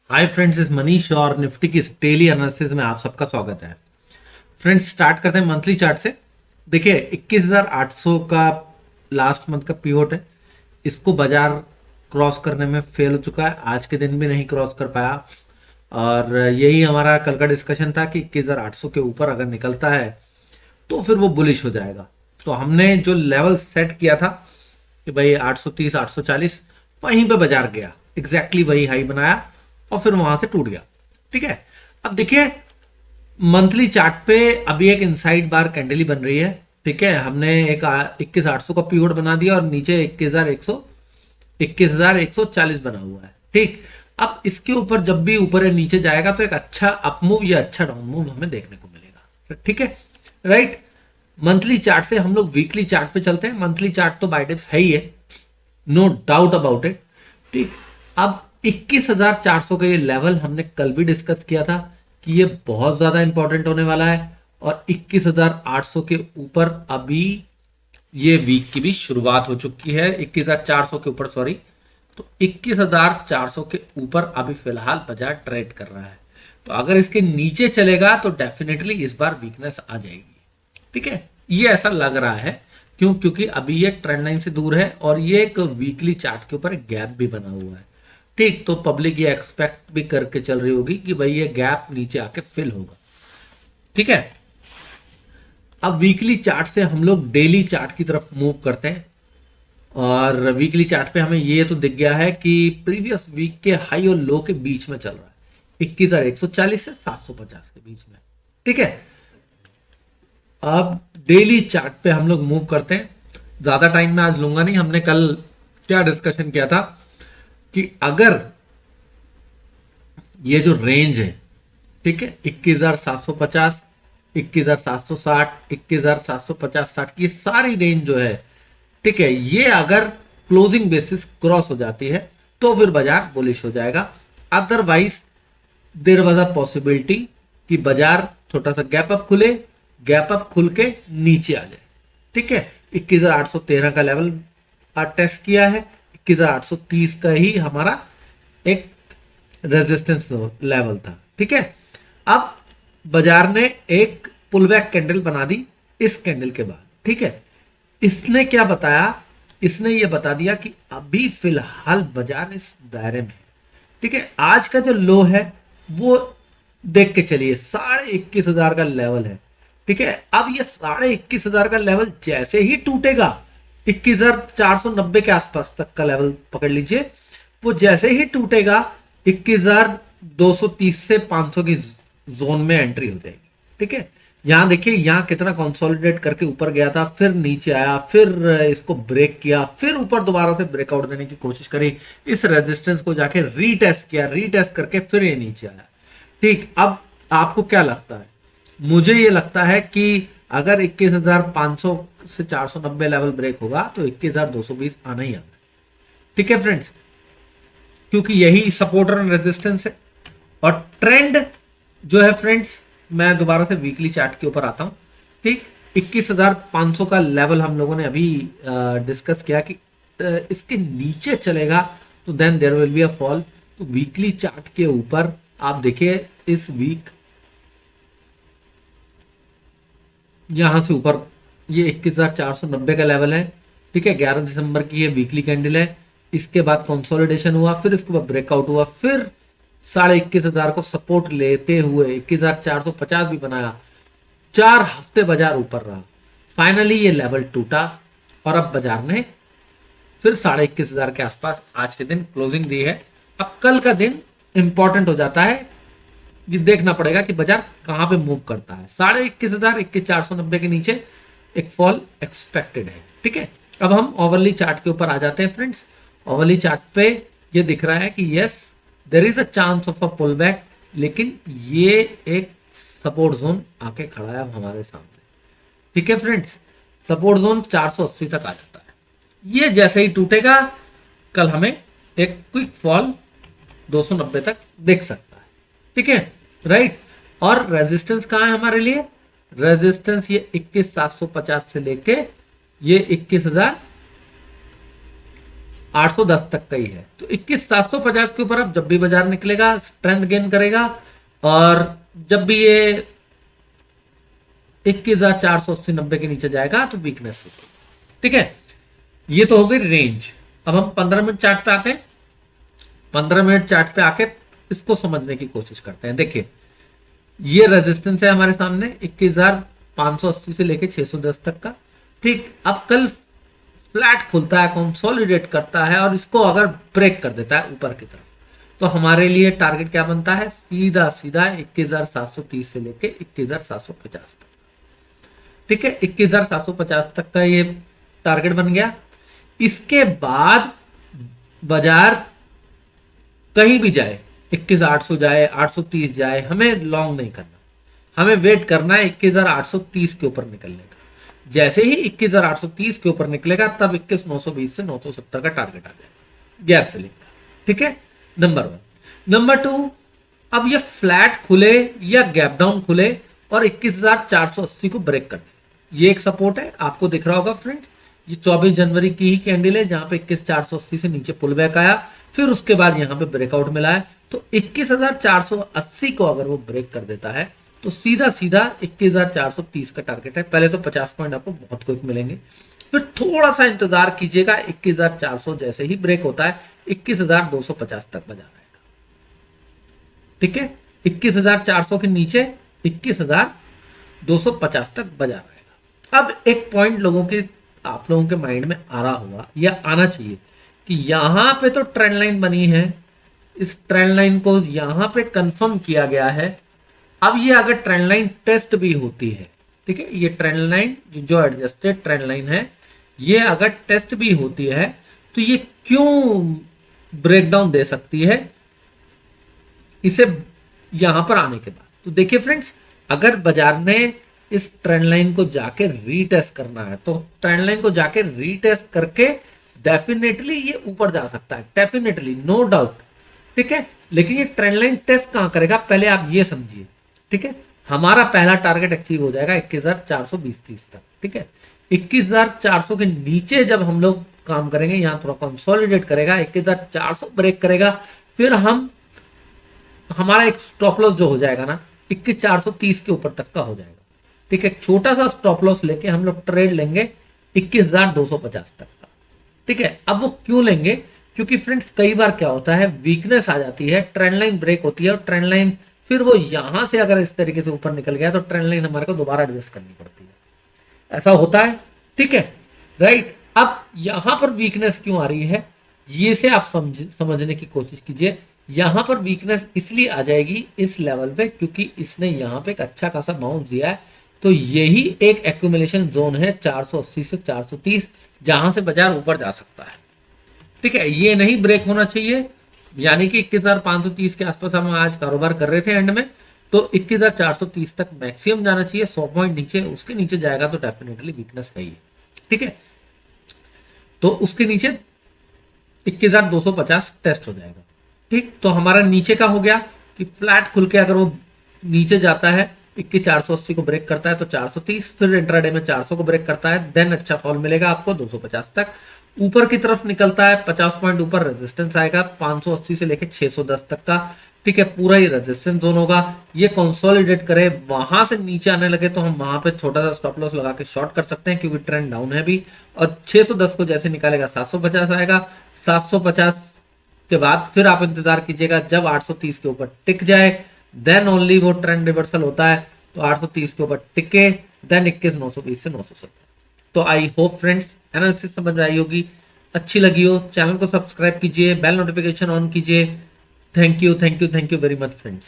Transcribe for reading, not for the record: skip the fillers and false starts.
Hi friends, इस मनीष और Nifty की डेली एनालिसिस में आप सबका स्वागत है। फ्रेंड्स, स्टार्ट करते हैं मंथली चार्ट से। देखिए 21,800 का लास्ट मंथ का पीवोट है। इसको बाजार क्रॉस करने में फेल हो चुका है, आज के दिन भी नहीं क्रॉस कर पाया। और यही हमारा कल का डिस्कशन था कि 21,800 के ऊपर अगर निकलता है तो फिर वो बुलिश हो जाएगा। तो हमने जो लेवल सेट किया था कि भाई 830 840, वहीं पे बाजार गया, एग्जैक्टली वही हाई बनाया और फिर वहां से टूट गया। ठीक है, अब देखिए मंथली चार्ट पे अभी एक इनसाइड बार कैंडल ही बन रही है। ठीक है, हमने एक 21,800 का पीवोट बना दिया और नीचे 21,140 बना हुआ है। ठीक, अब इसके ऊपर जब भी ऊपर या नीचे जाएगा तो एक अच्छा अप मूव या अच्छा डाउन मूव हमें देखने को मिलेगा। ठीक है, राइट। मंथली चार्ट से हम लोग वीकली चार्ट पे चलते हैं। मंथली चार्ट तो बाय डिप्स है ही है, नो डाउट अबाउट इट। ठीक, अब 21,400 का ये लेवल हमने कल भी डिस्कस किया था कि ये बहुत ज्यादा इंपॉर्टेंट होने वाला है। और 21,800 के ऊपर अभी ये वीक की भी शुरुआत हो चुकी है। 21,400 के ऊपर, सॉरी, तो 21,400 के ऊपर अभी फिलहाल बाजार ट्रेड कर रहा है। तो अगर इसके नीचे चलेगा तो डेफिनेटली इस बार वीकनेस आ जाएगी। ठीक है, ये ऐसा लग रहा है। क्यों? क्योंकि अभी ये ट्रेंड लाइन से दूर है और ये एक वीकली चार्ट के ऊपर एक गैप भी बना हुआ है। ठीक, तो पब्लिक ये एक्सपेक्ट भी करके चल रही होगी कि भाई ये गैप नीचे आके फिल होगा। ठीक है, अब वीकली चार्ट से हम लोग डेली चार्ट की तरफ मूव करते हैं। और वीकली चार्ट पे हमें ये तो दिख गया है कि प्रीवियस वीक के हाई और लो के बीच में चल रहा है, 21,140 से 750 के बीच में। ठीक है, अब डेली चार्ट पे हम लोग मूव करते हैं। ज्यादा टाइम मैं आज लूंगा नहीं। हमने कल क्या डिस्कशन किया था कि अगर ये जो रेंज है, ठीक है, 21,750, 21,760, 21,750, 60 की सारी रेंज जो है, ठीक है, ये अगर क्लोजिंग बेसिस क्रॉस हो जाती है तो फिर बाजार बुलिश हो जाएगा। Otherwise there was a possibility कि बाजार छोटा सा गैप अप खुले, गैप अप खुल के नीचे आ जाए। ठीक है, 21,813 का लेवल टेस्ट किया है, 21,830 का ही हमारा एक रेजिस्टेंस लेवल था। ठीक है, अब बाजार ने एक पुल बैक कैंडल बना दी इस कैंडल के बाद। ठीक है, इसने क्या बताया? इसने ये बता दिया कि अभी फिलहाल बाजार इस दायरे में है। ठीक है, आज का जो लो है वो देख के चलिए, 21,500 का लेवल है। ठीक है, अब ये 21,500 का लेवल जैसे ही टूटेगा, 21,490 के आसपास तक का लेवल पकड़ लीजिए, वो जैसे ही टूटेगा 21,230 से 500 की जोन में एंट्री हो जाएगी। ठीक है, यहां देखिए, यहां कितना कंसोलिडेट करके ऊपर गया था, फिर नीचे आया, फिर इसको ब्रेक किया, फिर ऊपर दोबारा से ब्रेकआउट देने की कोशिश करी, इस रेजिस्टेंस को जाके रीटेस्ट किया, रीटेस्ट करके फिर ये नीचे आया। ठीक, अब आपको क्या लगता है? मुझे ये लगता है कि अगर 21,500 से 490 लेवल ब्रेक होगा तो 21,220 आना ही आना है। ठीक है फ्रेंड्स, क्योंकि यही सपोर्ट और रेजिस्टेंस है। और ट्रेंड जो है फ्रेंड्स, मैं दोबारा से वीकली चार्ट के ऊपर आता हूं। ठीक, 21,500 का लेवल हम लोगों ने अभी डिस्कस किया कि इसके नीचे चलेगा तो then there will be a fall. तो वीकली चार्ट के ऊपर आप देखिए, इस वीक यहां से ऊपर ये 21,490 का लेवल है। ठीक है, 11 दिसंबर की ये वीकली कैंडल है। इसके बाद कंसोलिडेशन हुआ, फिर इसके बाद ब्रेकआउट हुआ, फिर 21,500 को सपोर्ट लेते हुए 21,450 भी बनाया। 4 हफ्ते बाजार ऊपर रहा, फाइनली ये लेवल टूटा और अब बाजार ने फिर 21,500 के आसपास आज के दिन क्लोजिंग दी है। अब कल का दिन इंपॉर्टेंट हो जाता है, ये देखना पड़ेगा कि बाजार कहां पे मूव करता है। 21,500, 21,490 के नीचे एक फॉल एक्सपेक्टेड है। ठीक है, अब हम ओवरली चार्ट के ऊपर आ जाते हैं फ्रेंड्स। ओवरली चार्ट पे ये दिख रहा है कि yes, there is a chance of a pull back, लेकिन ये एक सपोर्ट जोन आके खड़ा है हमारे सामने। ठीक है फ्रेंड्स, सपोर्ट जोन 480 तक आ जाता है। ये जैसे ही टूटेगा कल हमें एक क्विक फॉल 290 तक देख सकता है। ठीक है, राइट। और रेजिस्टेंस कहां है हमारे लिए? रेजिस्टेंस ये 21,750 से लेके ये 21,000 810 तक का ही है। तो 21,750 के ऊपर अब जब भी बाजार निकलेगा स्ट्रेंथ गेन करेगा, और जब भी ये 21,480-90 के नीचे जाएगा तो वीकनेस होगी। ठीक है, ये तो हो गई रेंज। अब हम 15 मिनट चार्ट पे आके 15 मिनट चार्ट पे आके इसको समझने की कोशिश करते हैं। देखिए ये रेजिस्टेंस है हमारे सामने 21,580 से लेके 610 तक का। ठीक, अब कल फ्लैट खुलता है, कंसोलिडेट करता है और इसको अगर ब्रेक कर देता है ऊपर की तरफ, तो हमारे लिए टारगेट क्या बनता है, सीधा सीधा 21,730 से लेके 21,750 तक। ठीक है, 21,750 तक का ये टारगेट बन गया। इसके बाद बाजार कहीं भी जाए, 21,800 जाए, 830 जाए, हमें लॉन्ग नहीं करना, हमें वेट करना है 21,830 के ऊपर निकलने का। जैसे ही 21,830 के ऊपर निकलेगा तब 21,920 से 970 का टारगेट आ जाएगा गैप फिलिंग का। ठीक है, नंबर 1। नंबर 2, अब ये फ्लैट खुले या गैप डाउन खुले और 21,480 को ब्रेक कर दे, ये एक सपोर्ट है, आपको दिख रहा होगा फ्रेंड्स। ये 24 जनवरी की ही कैंडल है जहां पे 21,480 से नीचे पुल बैक आया, फिर उसके बाद यहां पे ब्रेकआउट मिला है। तो 21,480 को अगर वो ब्रेक कर देता है तो सीधा सीधा 21,430 का टारगेट है। पहले तो 50 पॉइंट आपको बहुत क्विक मिलेंगे, फिर थोड़ा सा इंतजार कीजिएगा, 21,400 जैसे ही ब्रेक होता है 21,250 तक बाजार आएगा। ठीक है, 21,400 के नीचे 21,250 तक बाजार आएगा। अब एक पॉइंट आप लोगों के माइंड में आ रहा होगा या आना चाहिए कि यहां पे तो ट्रेंड लाइन बनी है, इस ट्रेंड लाइन को यहां पे कंफर्म किया गया है। अब ये अगर ट्रेंड लाइन टेस्ट भी होती है, ठीक है, ये ट्रेंड लाइन जो एडजस्टेड ट्रेंड लाइन है, ये अगर टेस्ट भी होती है तो ये क्यों ब्रेकडाउन दे सकती है इसे यहां पर आने के बाद। तो देखिए फ्रेंड्स, अगर बाजार ने इस ट्रेंड लाइन को जाके रीटेस्ट करना है तो ट्रेंड लाइन को जाके रीटेस्ट करके डेफिनेटली ये ऊपर जा सकता है, डेफिनेटली, नो डाउट। ठीक है, लेकिन ये ट्रेंड लाइन टेस्ट कहां करेगा पहले आप ये समझिए। ठीक है, हमारा पहला टारगेट अचीव हो जाएगा 21,420-30 तक। ठीक है, 21,400 के नीचे जब हम लोग काम करेंगे, यहां थोड़ा कंसोलिडेट करेगा, 21,400 ब्रेक करेगा, फिर हमारा एक स्टॉप लॉस जो हो जाएगा ना 21,430 के ऊपर तक का हो जाएगा। ठीक है, छोटा सा स्टॉप लॉस लेके हम लोग ट्रेड लेंगे 21,250 तक का। ठीक है, अब वो क्यों लेंगे, क्योंकि फ्रेंड्स कई बार क्या होता है, वीकनेस आ जाती है, ट्रेंड लाइन ब्रेक होती है और ट्रेंड लाइन फिर वो यहां से अगर इस तरीके से ऊपर निकल गया तो ट्रेंड लाइन हमारे को दोबारा एडजस्ट करनी पड़ती है, ऐसा होता है। ठीक है, राइट। अब यहां पर वीकनेस क्यों आ रही है, ये से आप समझने की कोशिश कीजिए। यहां पर वीकनेस इसलिए आ जाएगी इस लेवल पे क्योंकि इसने यहां पे एक अच्छा खासा बाउंस दिया है, तो यही एक एक्यूमुलेशन जोन है 480 से 430 जहां से बाजार ऊपर जा सकता है। ठीक है, ये नहीं ब्रेक होना चाहिए, यानी कि 21,530 के आसपास हम आज कारोबार कर रहे थे एंड में, तो 21,430 तक मैक्सिमम जाना चाहिए, 100 पॉइंट नीचे, उसके नीचे जाएगा तो डेफिनेटली वीकनेस है ही। ठीक है, तो उसके नीचे 21,250 टेस्ट हो जाएगा। ठीक, तो हमारा नीचे का हो गया कि फ्लैट खुल के अगर वो नीचे जाता है 21,480 को ब्रेक करता है तो 430, फिर इंट्राडे में 400 को ब्रेक करता है, देन अच्छा फॉल मिलेगा आपको 250 तक। ऊपर की तरफ निकलता है 50 पॉइंट ऊपर रेजिस्टेंस आएगा 580 से लेके 610 तक का। ठीक है, पूरा ही रेजिस्टेंस जोन होगा। ये कंसोलिडेट करे, वहां से नीचे आने लगे तो हम वहां पे छोटा सा स्टॉप लॉस लगा के शॉर्ट कर सकते हैं क्योंकि ट्रेंड डाउन है भी। और 610 को जैसे निकालेगा 750 आएगा, 750 के बाद फिर आप इंतजार कीजिएगा जब 830 के ऊपर टिक जाए, देन ओनली वो ट्रेंड रिवर्सल होता है। तो 830 के ऊपर टिके, देन 21,920 से 970। तो आई होप फ्रेंड्स एनालिसिस समझ में आई होगी, अच्छी लगी हो, चैनल को सब्सक्राइब कीजिए, बेल नोटिफिकेशन ऑन कीजिए। Thank you very much friends.